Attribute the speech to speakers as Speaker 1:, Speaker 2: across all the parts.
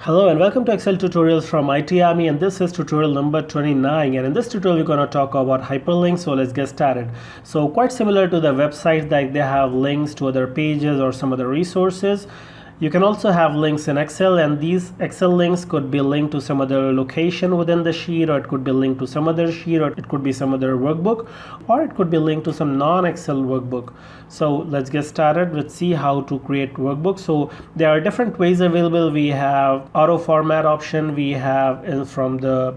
Speaker 1: Hello and welcome to Excel tutorials from IT Army, and this is tutorial number 29, and in this tutorial we're going to talk about hyperlinks. So let's get started. So quite similar to the website, that they have links to other pages or some other resources. You can also have links in Excel, and these Excel links could be linked to some other location within the sheet, or it could be linked to some other sheet, or it could be some other workbook, or it could be linked to some non-Excel workbook. So let's get started. Let's see how to create workbooks. So there are different ways available. We have auto format option. We have from the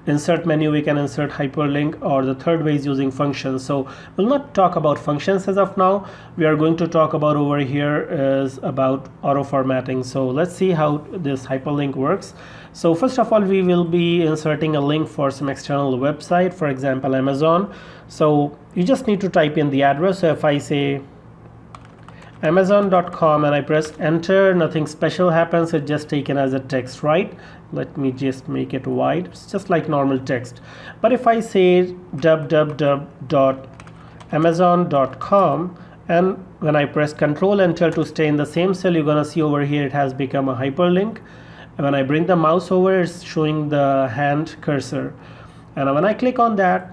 Speaker 1: insert menu we can insert hyperlink, or the third way is using functions. So we'll not talk about functions as of now. We are going to talk about over here is about auto formatting. So let's see how this hyperlink works. So first of all, we will be inserting a link for some external website, for example Amazon. So you just need to type in the address. So if I say amazon.com and I press enter, nothing special happens. It's just taken as a text, right? Let me just make it wide. It's just like normal text. But if I say www.amazon.com, and when I press Control Enter to stay in the same cell, you're gonna see over here it has become a hyperlink. And when I bring the mouse over, it's showing the hand cursor. And when I click on that,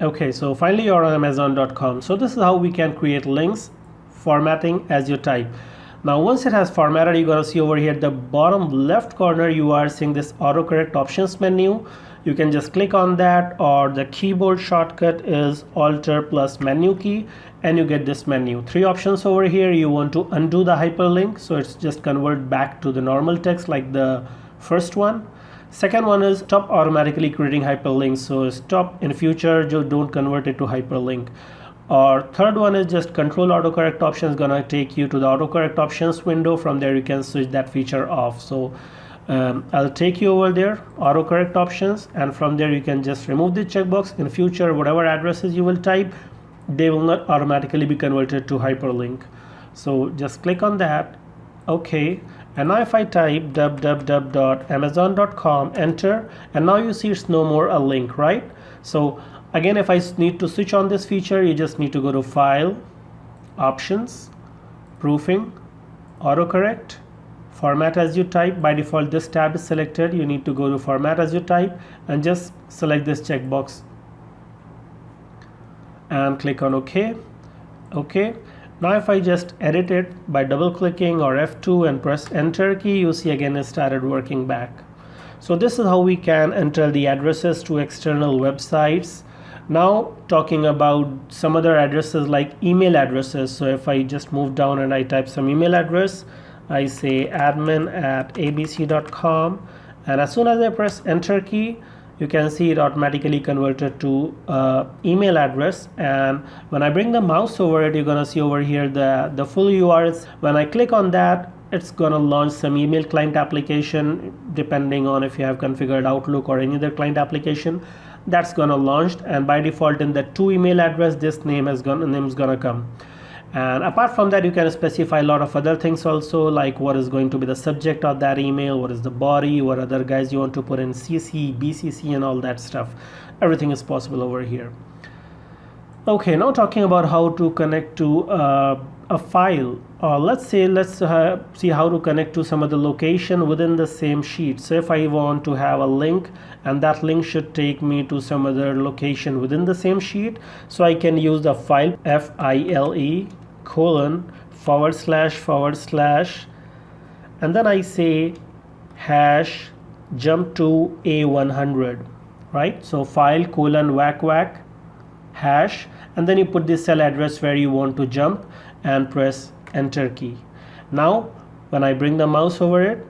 Speaker 1: okay, so finally you're on amazon.com. So this is how we can create links, formatting as you type. Now once it has formatted, you're going to see over here at the bottom left corner you are seeing this autocorrect options menu. You can just click on that, or the keyboard shortcut is Alter plus menu key, and you get this menu. Three options over here. You want to undo the hyperlink, so it's just convert back to the normal text like the first one. Second one is stop automatically creating hyperlinks, so stop in future, just don't convert it to hyperlink. Or third one is just control autocorrect options, gonna take you to the autocorrect options window. From there you can switch that feature off. So I'll take you over there, autocorrect options, and from there you can just remove the checkbox. In future, whatever addresses you will type, they will not automatically be converted to hyperlink. So just click on that. Okay, and now if I type www.amazon.com, enter, and now you see it's no more a link, right? So again, if I need to switch on this feature, you just need to go to File, Options, Proofing, Autocorrect, Format as you type. By default this tab is selected. You need to go to Format as you type and just select this checkbox and click on OK. Okay. Now if I just edit it by double clicking or F2 and press enter key, you see again it started working back. So this is how we can enter the addresses to external websites. Now talking about some other addresses like email addresses. So if I just move down and I type some email address, I say admin@abc.com, and as soon as I press enter key, you can see it automatically converted to email address. And when I bring the mouse over it, you're gonna see over here the full URL. When I click on that, it's gonna launch some email client application, depending on if you have configured Outlook or any other client application. That's gonna launch, and by default in the to email address, this name is gonna come. And apart from that, you can specify a lot of other things also, like what is going to be the subject of that email, what is the body, what other guys you want to put in CC, BCC, and all that stuff. Everything is possible over here. Okay, now talking about how to connect to a file. Let's see how to connect to some other location within the same sheet. So if I want to have a link, and that link should take me to some other location within the same sheet, so I can use the file file// and then I say hash jump to A100, right? So file : hash, and then you put the cell address where you want to jump and press enter key. Now when I bring the mouse over it,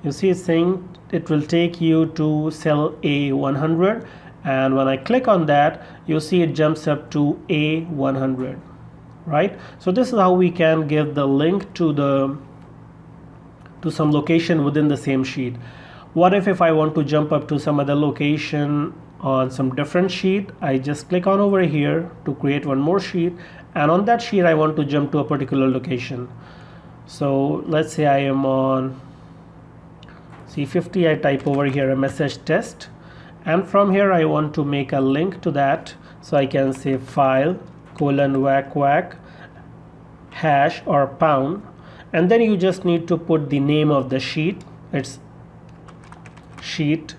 Speaker 1: you see it's saying it will take you to cell A100, and when I click on that, you see it jumps up to A100, right? So this is how we can give the link to some location within the same sheet. What if I want to jump up to some other location on some different sheet? I just click on over here to create one more sheet, and on that sheet I want to jump to a particular location. So let's say I am on C50. I type over here a message test, and from here I want to make a link to that. So I can say file : ## hash or pound, and then you just need to put the name of the sheet. It's sheet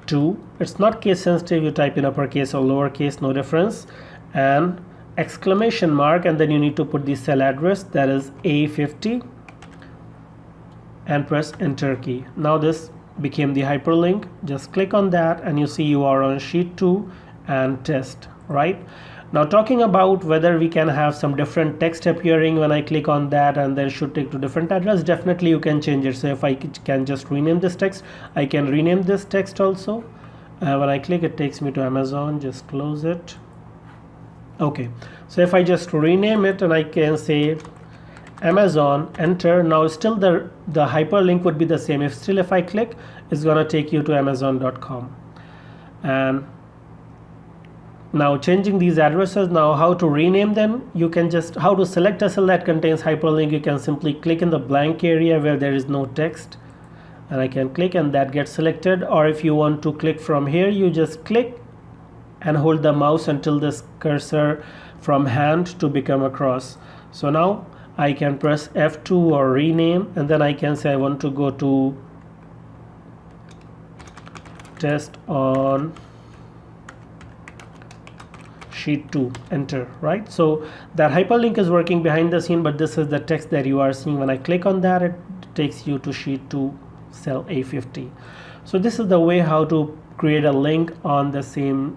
Speaker 1: 2. It's not case sensitive, you type in uppercase or lowercase, no difference, and exclamation mark, and then you need to put the cell address, that is A50, and press enter key. Now this became the hyperlink. Just click on that and you see you are on sheet 2 and test, right? Now talking about whether we can have some different text appearing when I click on that and then should take to different address, definitely you can change it. So if I can just rename this text, I can rename this text also. When I click, it takes me to Amazon. Just close it. Okay, so if I just rename it and I can say Amazon, enter, now still the hyperlink would be the same. If I click, it's gonna take you to Amazon.com. And now changing these addresses, now how to rename them, you can just, how to select a cell that contains hyperlink, you can simply click in the blank area where there is no text, and I can click and that gets selected. Or if you want to click from here, you just click and hold the mouse until this cursor from hand to become a cross. So now I can press F2 or rename, and then I can say I want to go to test on sheet 2, enter, right? So that hyperlink is working behind the scene, but this is the text that you are seeing. When I click on that, it takes you to sheet 2, cell A50. So this is the way how to create a link on the same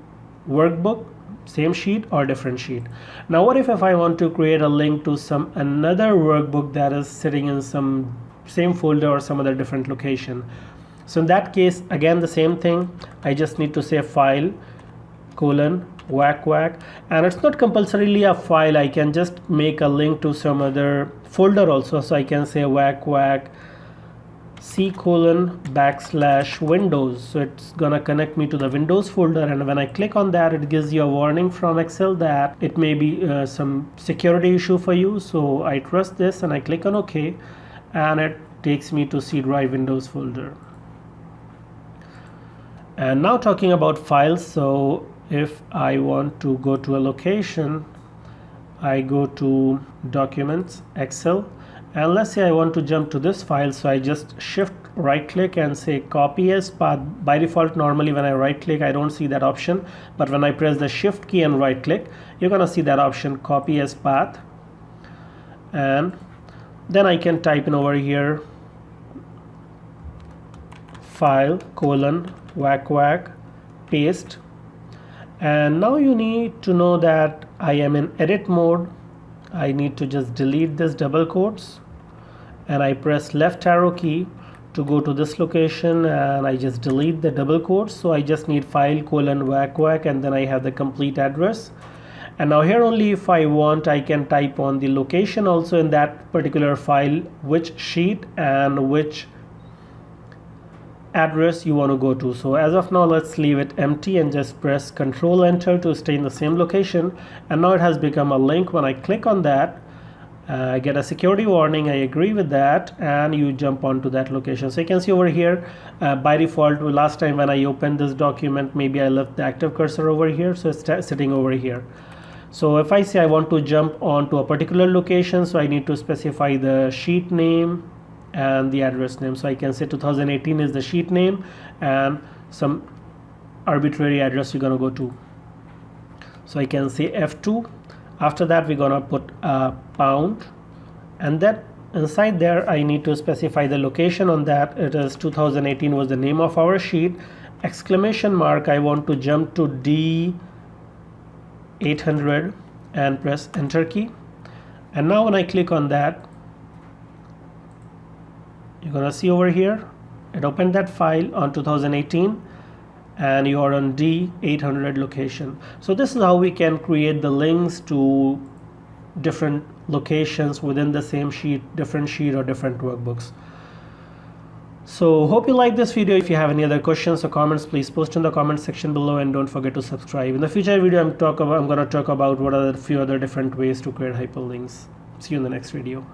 Speaker 1: workbook, same sheet or different sheet. Now what if I want to create a link to some another workbook that is sitting in some same folder or some other different location? So in that case, again the same thing, I just need to say file colon whack whack, and it's not compulsorily a file, I can just make a link to some other folder also. So I can say whack whack C colon / Windows, so it's gonna connect me to the Windows folder, and when I click on that, it gives you a warning from Excel that it may be some security issue for you. So I trust this and I click on OK, and it takes me to C drive Windows folder. And now talking about files, so if I want to go to a location, I go to Documents, Excel, and let's say I want to jump to this file. So I just shift right click and say copy as path. By default, normally when I right click, I don't see that option, but when I press the shift key and right click, you're gonna see that option, copy as path. And then I can type in over here file colon whack whack paste. And now you need to know that I am in edit mode. I need to just delete this double quotes, and I press left arrow key to go to this location, and I just delete the double quotes. So I just need file colon whack whack, and then I have the complete address. And now here only if I want, I can type on the location also in that particular file, which sheet and which address you want to go to. So as of now, let's leave it empty and just press Control Enter to stay in the same location. And now it has become a link. When I click on that, I get a security warning. I agree with that, and you jump onto that location. So you can see over here, by default, last time when I opened this document, maybe I left the active cursor over here, so it's sitting over here. So if I say I want to jump onto a particular location, so I need to specify the sheet name and the address name. So I can say 2018 is the sheet name and some arbitrary address you're gonna go to. So I can say F2. After that, we're gonna put a pound, and then inside there I need to specify the location on that. It is 2018 was the name of our sheet. Exclamation mark, I want to jump to D800 and press enter key. And now when I click on that, you're gonna see over here it opened that file on 2018, and you are on D800 location. So this is how we can create the links to different locations within the same sheet, different sheet or different workbooks. So hope you like this video. If you have any other questions or comments, please post in the comment section below, and don't forget to subscribe. In the future video, I'm going to talk about what are the few other different ways to create hyperlinks. See you in the next video.